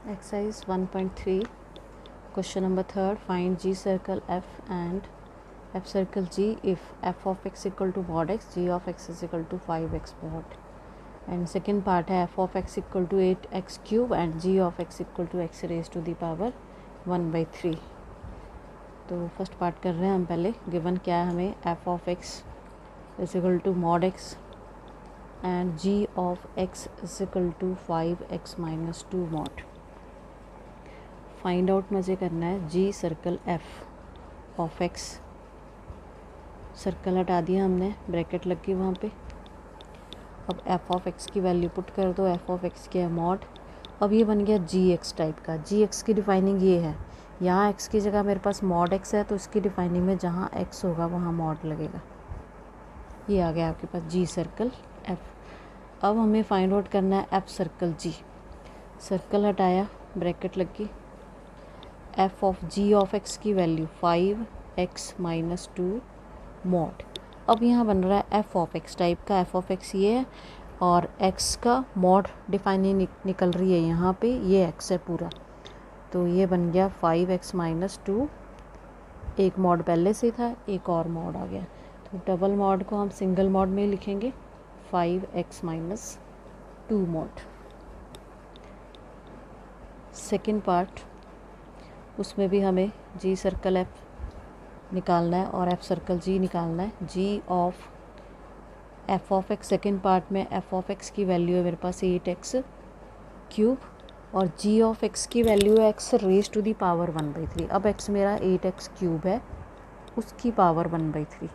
Exercise 1.3, question number 3rd. Find G circle F and F circle G if f of x equal to mod x, g of x is equal to 5x mod. And second part है f of x equal to 8x cube and g of x equal to x raised to the power 1/3. तो first part कर रहे हैं हम पहले. Given क्या है हमें, f of x is equal to mod x and g of x is equal to 5x minus 2 mod. Find out मुझे करना है g circle F of x. Circle हटा दिया हमने, ब्रैकेट लग गई वहाँ पे. अब एफ ऑफ एक्स की वैल्यू पुट कर दो. एफ ऑफ एक्स की है मॉड. अब ये बन गया जी एक्स टाइप का. जी एक्स की डिफाइनिंग ये है, यहाँ एक्स की जगह मेरे पास मॉड एक्स है तो इसकी डिफाइनिंग में जहाँ एक्स होगा वहाँ मॉड लगेगा. ये आ गया आपके पास जी सर्कल एफ. अब हमें फाइंड आउट करना है एफ सर्कल जी. सर्कल हटाया, ब्रैकेट लग गई. F of G of x की वैल्यू 5x माइनस 2 मॉड. अब यहाँ बन रहा है एफ ऑफ एक्स टाइप का. एफ ऑफ एक्स ये है और एक्स का मॉड डिफाइनिंग निकल रही है यहाँ पे. ये एक्स है पूरा, तो ये बन गया 5x माइनस 2. एक मॉड पहले से था, एक और मॉड आ गया, तो डबल मॉड को हम सिंगल मॉड में लिखेंगे 5x minus 2 mod. Second part, उसमें भी हमें जी सर्कल एफ निकालना है और एफ सर्कल जी निकालना है. G of f of x, second part में एफ ऑफ एक्स की वैल्यू है मेरे पास 8x क्यूब और जी ऑफ एक्स की वैल्यू है x raise to the power 1/3. अब x मेरा 8x क्यूब है, उसकी पावर 1/3.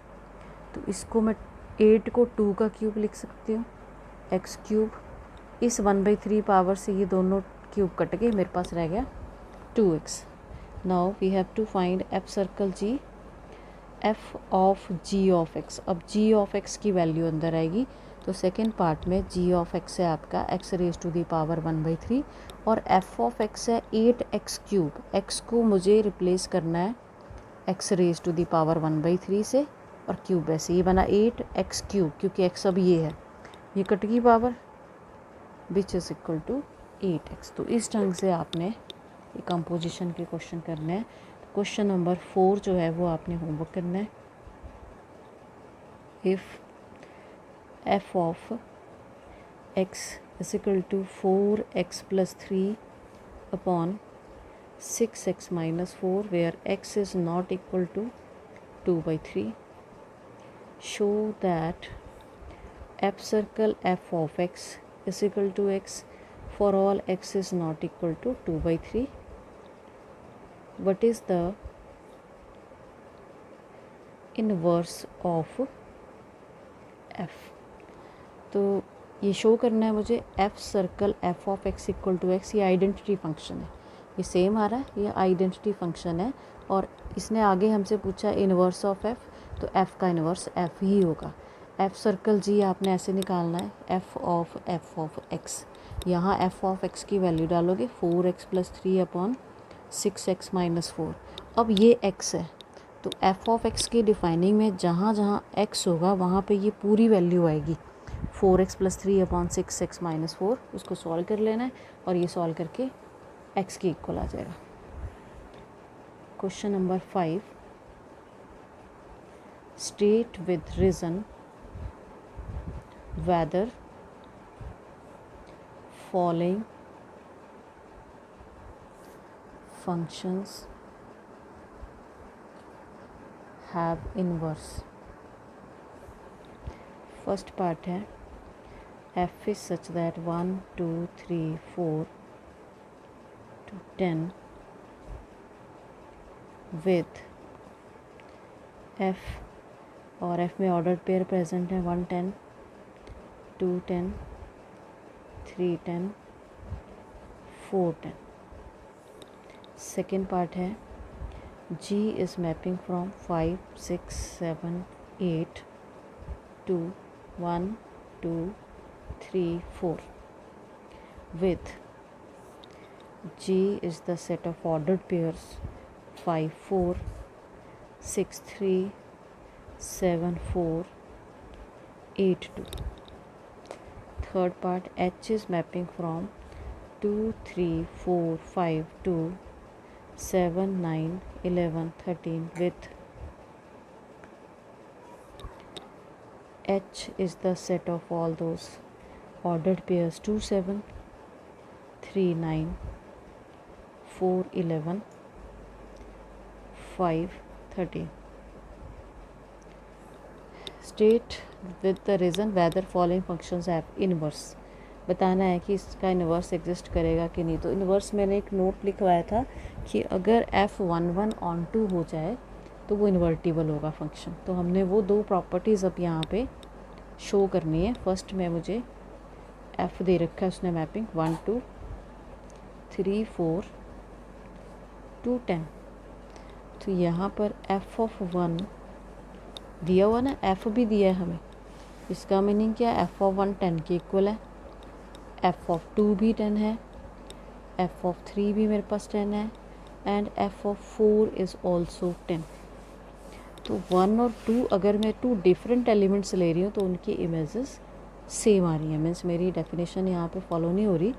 तो इसको मैं 8 को 2 का क्यूब लिख सकती हूँ, x क्यूब. इस 1/3 पावर से ये दोनों क्यूब कट गए, मेरे पास रह गया 2x. Now we have to find f circle g, f of g of x. अब g of x की वैल्यू अंदर आएगी, तो सेकेंड पार्ट में g of x है आपका x raise to the power 1/3 और f of x है 8x क्यूब. x को मुझे रिप्लेस करना है x raise to the power 1/3 से और क्यूब वैसे ये बना 8x क्यूब, क्योंकि x अब ये है, ये कट गई power, which is equal to 8x. तो इस ढंग से आपने ये कंपोजिशन के क्वेश्चन करने हैं. क्वेश्चन नंबर 4 जो है वो आपने होमवर्क करना है. If F of x is equal to 4x plus 3 upon 6x minus 4 where x is not equal to 2/3, show that F circle F of x is equal to x for all x is not equal to 2/3. What is the inverse of f? तो ये show करना है मुझे f circle f of x equal to x. ये identity function है, ये same आ रहा है, ये आइडेंटिटी फंक्शन है. और इसने आगे हमसे पूछा इन्वर्स ऑफ f, तो f का इन्वर्स f ही होगा. f सर्कल g आपने ऐसे निकालना है, f ऑफ x. यहाँ f ऑफ x की वैल्यू डालोगे 4x plus 3 upon 6x minus 4. अब ये x है, तो f ऑफ x की डिफाइनिंग में जहाँ जहाँ x होगा वहाँ पे ये पूरी वैल्यू आएगी. 4x plus 3 upon 6x minus 4, उसको सॉल्व कर लेना है और ये सॉल्व करके x के इक्वल आ जाएगा. Question number 5, state with reason whether following functions have inverse. First part है f is such that 1 2 3 4 to 10 with f और f में ऑर्डर्ड पेयर प्रेजेंट है 1 10 2 10 3 10 4 10. सेकेंड पार्ट है G is mapping from 5 6 7 8 to 1 2 3 4 with G is the set of ordered pairs 5 4 6 3 7 4 8 2. Third part, H is mapping from 2 3 4 5 2 7 9 11 13 with H is the set of all those ordered pairs 2 7 3 9 4 11 5 13. State with the reason whether following functions have inverse. बताना है कि इसका inverse exist करेगा कि नहीं. तो inverse मैंने एक नोट लिखवाया था कि अगर F11 ऑन टू हो जाए तो वो इन्वर्टिबल होगा फंक्शन. तो हमने वो दो प्रॉपर्टीज़ अब यहाँ पे शो करनी है. फर्स्ट में मुझे F दे रखा है उसने मैपिंग 1 2 3 4 2 10. तो यहाँ पर F(1) दिया हुआ ना, F भी दिया है हमें. इसका मीनिंग क्या है? F(1) 10 के इक्वल है, F(2) भी 10 है, F(3) भी मेरे पास 10 है एंड F(4) इज़ ऑल्सो 10. तो 1 और 2 अगर मैं 2 डिफरेंट एलिमेंट्स ले रही हूँ तो उनकी इमेजेस सेम आ रही हैं. मीन्स मेरी डेफिनेशन यहाँ पे फॉलो नहीं हो रही.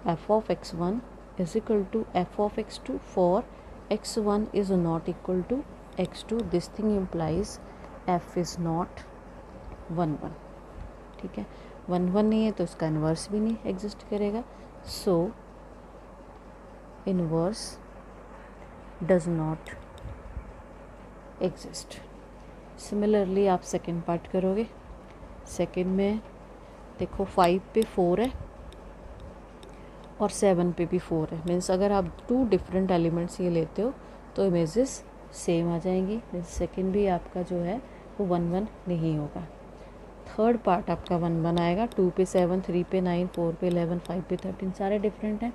F(x1) is equal to F(x2) for x1 is not equal to x2. This thing implies F is not 1 1. ठीक है, 1 1 नहीं है तो इसका इन्वर्स भी नहीं एग्जिस्ट करेगा. So inverse does not exist. Similarly आप सेकेंड पार्ट करोगे. सेकेंड में देखो 5 पे 4 है और 7 पे भी 4 है. मीन्स अगर आप 2 डिफरेंट एलिमेंट्स ये लेते हो तो इमेजेस सेम आ जाएंगी. मीन्स सेकेंड भी आपका जो है वो 1 1 नहीं होगा. थर्ड पार्ट आपका 1 1 आएगा. 2 पे 7, 3 पे 9, 4 पे 11, 5 पे 13 सारे डिफरेंट हैं.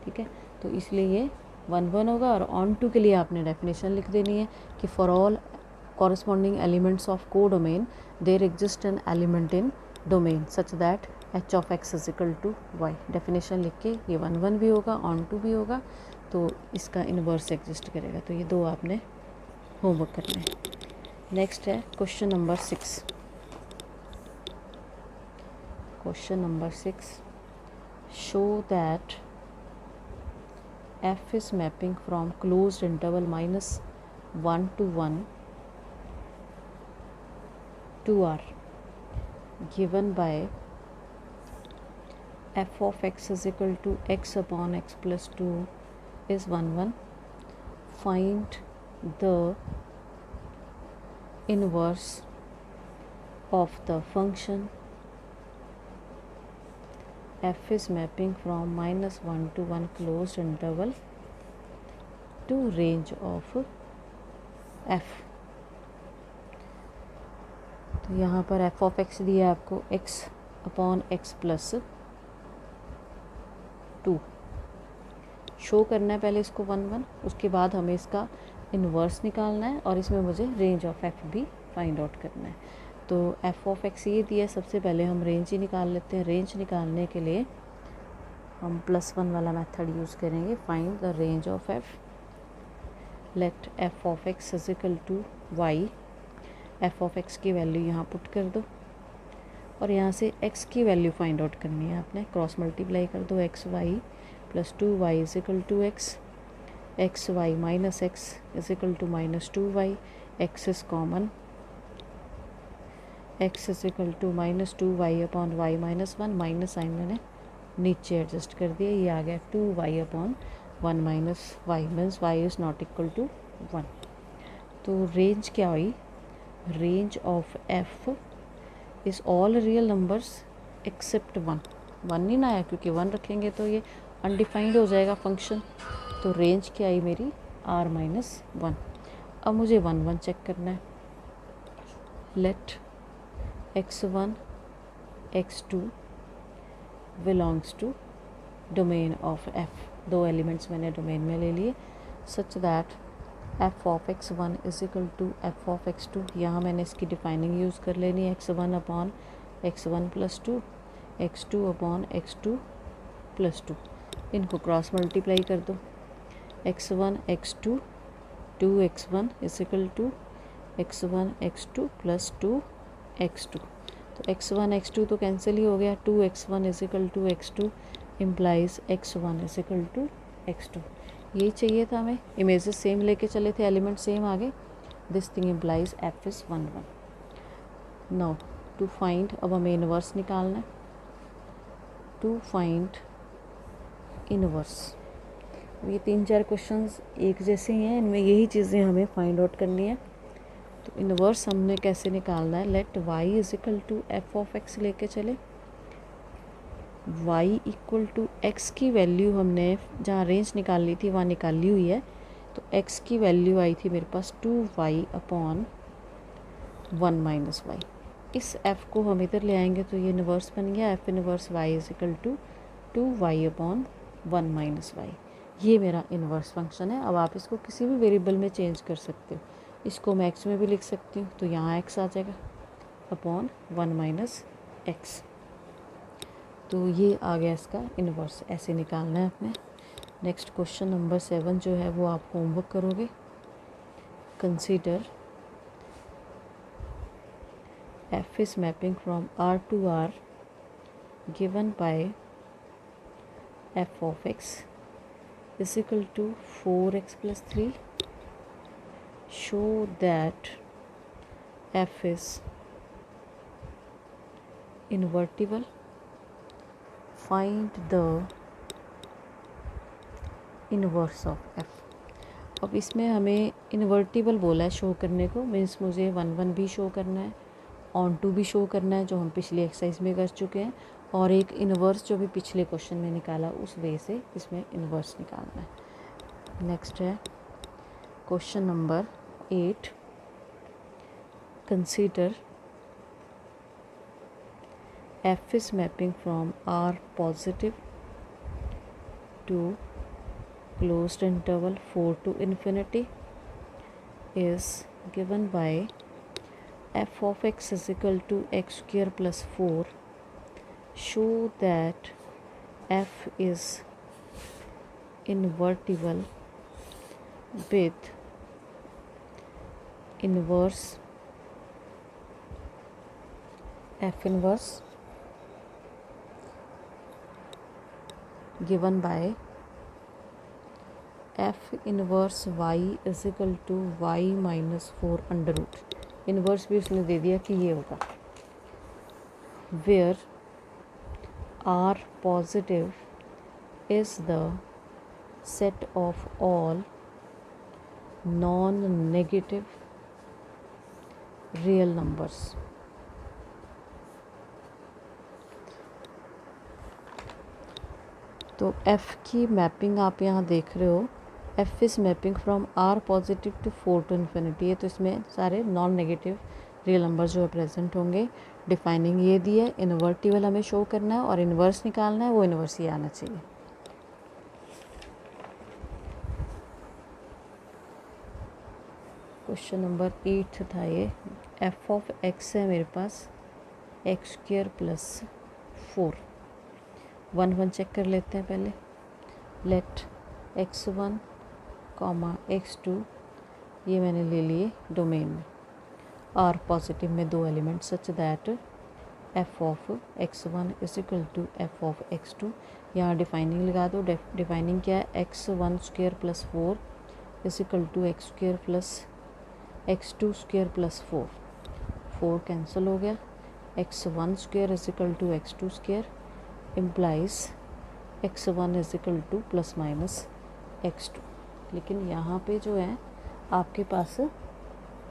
ठीक है, तो इसलिए ये 1 1 होगा. और ऑन टू के लिए आपने डेफिनेशन लिख देनी है कि for all corresponding elements of को domain there exist an element in domain such that h of x is equal to y. Definition लिख के ये 1 1 भी होगा, ऑन टू भी होगा, तो इसका इन्वर्स एग्जिस्ट करेगा. तो ये दो आपने होमवर्क करना है. नेक्स्ट है question number 6. Question number 6, show that F is mapping from closed interval -1 to 1 to R given by f of x is equal to x upon x plus 2 is 1 1. Find the inverse of the function f is mapping from -1 to 1 closed interval to range of f. तो यहाँ पर f of x दिया आपको x upon x plus 2. Show करना है पहले इसको 1 1, उसके बाद हमें इसका इन्वर्स निकालना है और इसमें मुझे रेंज ऑफ f भी फाइंड आउट करना है. तो f of x ये दिया. सबसे पहले हम रेंज ही निकाल लेते हैं. रेंज निकालने के लिए हम +1 वाला मेथड यूज़ करेंगे. Find the range of f. Let f of x is equal to y. f of x की वैल्यू यहाँ पुट कर दो और यहाँ से x की वैल्यू फाइंड आउट करनी है आपने. क्रॉस मल्टीप्लाई कर दो. X Y plus 2y is equal to X. X Y minus X is equal to -2y. X is common. x is equal to -2y upon y minus 1. Minus sign मैंने नीचे adjust कर दिया. ये आ गया 2y upon 1 minus y. Means y is not equal to 1. तो range क्या हुई? Range of f is all real numbers except 1. 1 नहीं ना आया क्योंकि 1 रखेंगे तो ये अनडिफाइंड हो जाएगा फंक्शन. तो रेंज क्या आई मेरी? r-1. अब मुझे 1 1 चेक करना है. Let x1 x2 belongs to domain of f. 2 elements मैंने डोमेन में ले लिए such that f of x1 is equal to f of x2. यहाँ मैंने इसकी डिफाइनिंग यूज़ कर लेनी है. x1 upon x1 plus 2, x2 upon x2 plus 2. इनको क्रॉस मल्टीप्लाई कर दो. x1 x2 2x1 is equal to x1 x2 plus 2 x2. तो x1 x2 तो कैंसिल ही हो गया. 2x1 is equal to x2. Implies x1 is equal to x2। यही चाहिए था हमें, इमेजेस सेम लेके चले थे, एलिमेंट सेम आ गए। This thing implies f is 1 1। Now to find, अब हमें इनवर्स निकालना है। टू फाइंड इनवर्स, ये 3-4 क्वेश्चंस एक जैसे ही हैं, इनमें यही चीज़ें हमें फाइंड आउट करनी है। तो इनवर्स हमने कैसे निकालना है, let y is equal to F of X लेके चले। y इक्वल टू एक्स की वैल्यू हमने जहाँ रेंज निकालनी थी वहाँ निकाली हुई है। तो x की वैल्यू आई थी मेरे पास 2y अपॉन 1 माइनस वाई। इस f को हम इधर ले आएंगे तो ये इनवर्स बन गया, f inverse y is equal to 2y upon 1 minus Y. ये मेरा इनवर्स फंक्शन है। अब आप इसको किसी भी वेरिएबल में चेंज कर सकते हो, इसको मैं x में भी लिख सकती हूँ, तो यहाँ x आ जाएगा अपॉन 1 माइनस एक्स। तो ये आ गया इसका इनवर्स, ऐसे निकालना है अपने। नेक्स्ट क्वेश्चन नंबर 7 जो है वो आप होमवर्क करोगे। Consider f is mapping from R to R given by f of x is equal to 4x plus 3. Show that f is invertible. Find the inverse of f. अब इसमें हमें invertible बोला है शो करने को, means मुझे 1 1 भी show करना है, ऑन टू भी शो करना है जो हम पिछली एक्सरसाइज में कर चुके हैं, और एक इन्वर्स जो भी पिछले क्वेश्चन में निकाला उस वे से इसमें इन्वर्स निकालना है। नेक्स्ट है question number 8। Consider f is mapping from R positive to closed interval 4 to infinity is given by f of x is equal to x square plus 4. Show that f is invertible with inverse f inverse given by f inverse y is equal to y minus 4 under root. Inverse भी उसने दे दिया कि ये होगा, where R positive is the set of all non-negative real numbers. तो f की mapping आप यहाँ देख रहे हो, f is mapping from r positive to 4 to infinity है, तो इसमें सारे नॉन नेगेटिव रियल नंबर जो है प्रेजेंट होंगे। डिफाइनिंग ये दी है, इन्वर्टिबल हमें शो करना है और इन्वर्स निकालना है, वो इन्वर्स ही आना चाहिए। क्वेश्चन नंबर 8 था ये। f ऑफ x है मेरे पास एक्स स्क्वायर प्लस 4। 1 1 चेक कर लेते हैं पहले। लेट x1 कॉमा x2 ये मैंने ले लिए डोमेन में, r पॉजिटिव में 2 element, such that f of x1 is equal to f of x2। यहाँ डिफाइनिंग लगा दो। डिफाइनिंग क्या है, x1 square plus 4 is equal to X square plus x2 square plus 4 cancel हो गया। x1 square is equal to x2 square implies x1 is equal to plus minus x2। लेकिन यहाँ पे जो है आपके पास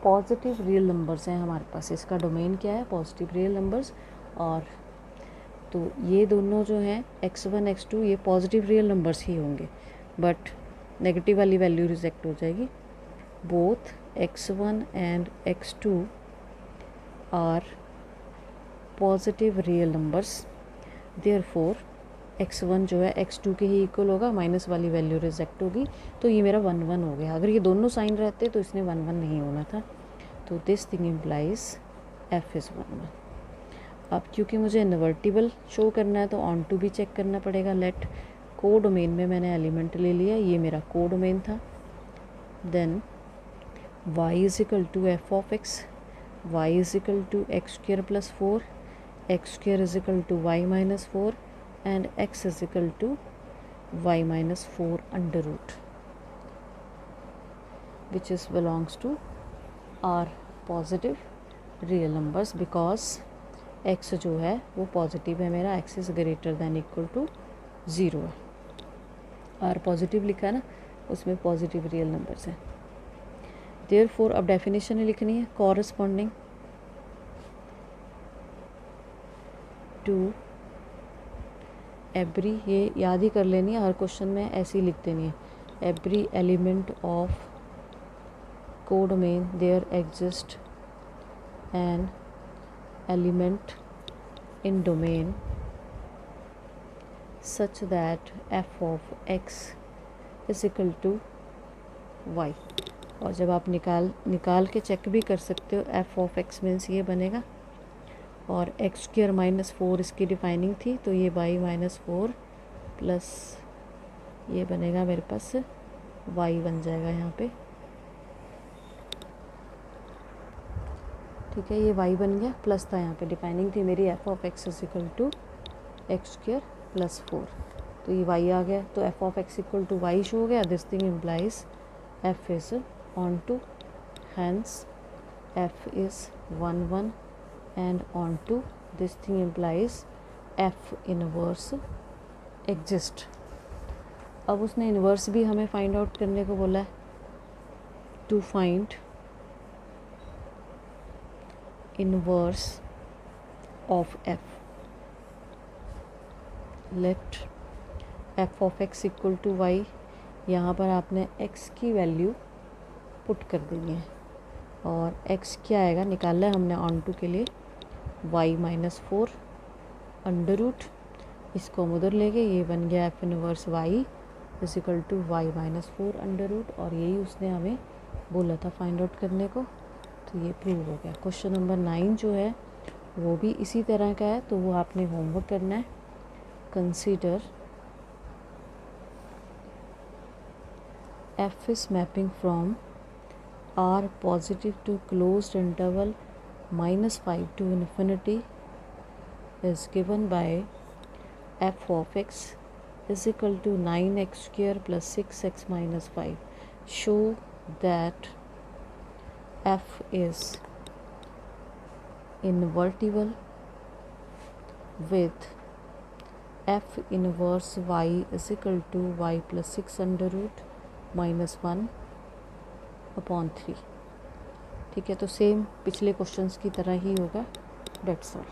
पॉजिटिव रियल नंबर्स हैं हमारे पास, इसका डोमेन क्या है, पॉजिटिव रियल नंबर्स। और तो ये दोनों जो हैं x1 x2 ये पॉजिटिव रियल नंबर्स ही होंगे, बट नेगेटिव वाली वैल्यू रिजेक्ट हो जाएगी। Both x1 and x2 are positive real numbers, therefore x1 जो है x2 के ही इक्वल होगा, माइनस वाली वैल्यू रिजेक्ट होगी, तो ये मेरा 1 1 हो गया। अगर ये दोनों साइन रहते तो इसने 1 1 नहीं होना था। तो this thing implies f is 1 1। अब क्योंकि मुझे इन्वर्टिबल शो करना है तो ऑन टू भी चेक करना पड़ेगा। लेट को डोमेन में मैंने एलिमेंट ले लिया, ये मेरा को डोमेन था। Then y is equal to F of X, Y is equal to X square plus 4, X square is equal to Y minus 4, and x is equal to y minus 4 under root, which is belongs to our positive real numbers because x जो है वो positive है मेरा, x is greater than equal to 0 है। R positive लिखा है ना, उसमें पॉजिटिव रियल नंबर्स हैं। देयरफॉर अब डेफिनेशन लिखनी है, कॉरस्पॉन्डिंग टू एवरी, ये याद ही कर लेनी है, हर क्वेश्चन में ऐसे ही लिख देनी है, every element of codomain there exist an element in domain such that f of x is equal to y। और जब आप निकाल के चेक भी कर सकते हो, f of x मीन्स ये बनेगा, और एक्स स्क्वायर माइनस 4 इसकी डिफाइनिंग थी, तो ये y माइनस 4 प्लस ये बनेगा मेरे पास y बन जाएगा यहाँ पे, ठीक है। ये y बन गया, प्लस था यहाँ पे, डिफाइनिंग थी मेरी f of x is equal to X square plus 4, तो ये y आ गया, तो f of x equal to y show हो गया। This thing implies f is onto, hence f is 1 1 and onto, this thing implies f inverse exist. अब उसने inverse भी हमें फाइंड आउट करने को बोला है, to find inverse of f। Let f of x equal to y, यहाँ पर आपने x की वैल्यू पुट कर देनी है, और x क्या आएगा निकालना है हमने ऑन टू के लिए, y माइनस 4 अंडर रूट, इसको हम उधर ले गए, ये बन गया f inverse y is equal to y minus 4 under root, और यही उसने हमें बोला था फाइंड आउट करने को, तो ये प्रूव हो गया। क्वेश्चन नंबर 9 जो है वो भी इसी तरह का है, तो वो आपने होमवर्क करना है। Consider f is mapping from R positive to closed interval minus 5 to infinity is given by f of x is equal to 9x square plus 6x minus 5. Show that f is invertible with f inverse y is equal to y plus 6 under root minus 1 upon 3। ठीक है, तो same पिछले questions की तरह ही होगा, that's all.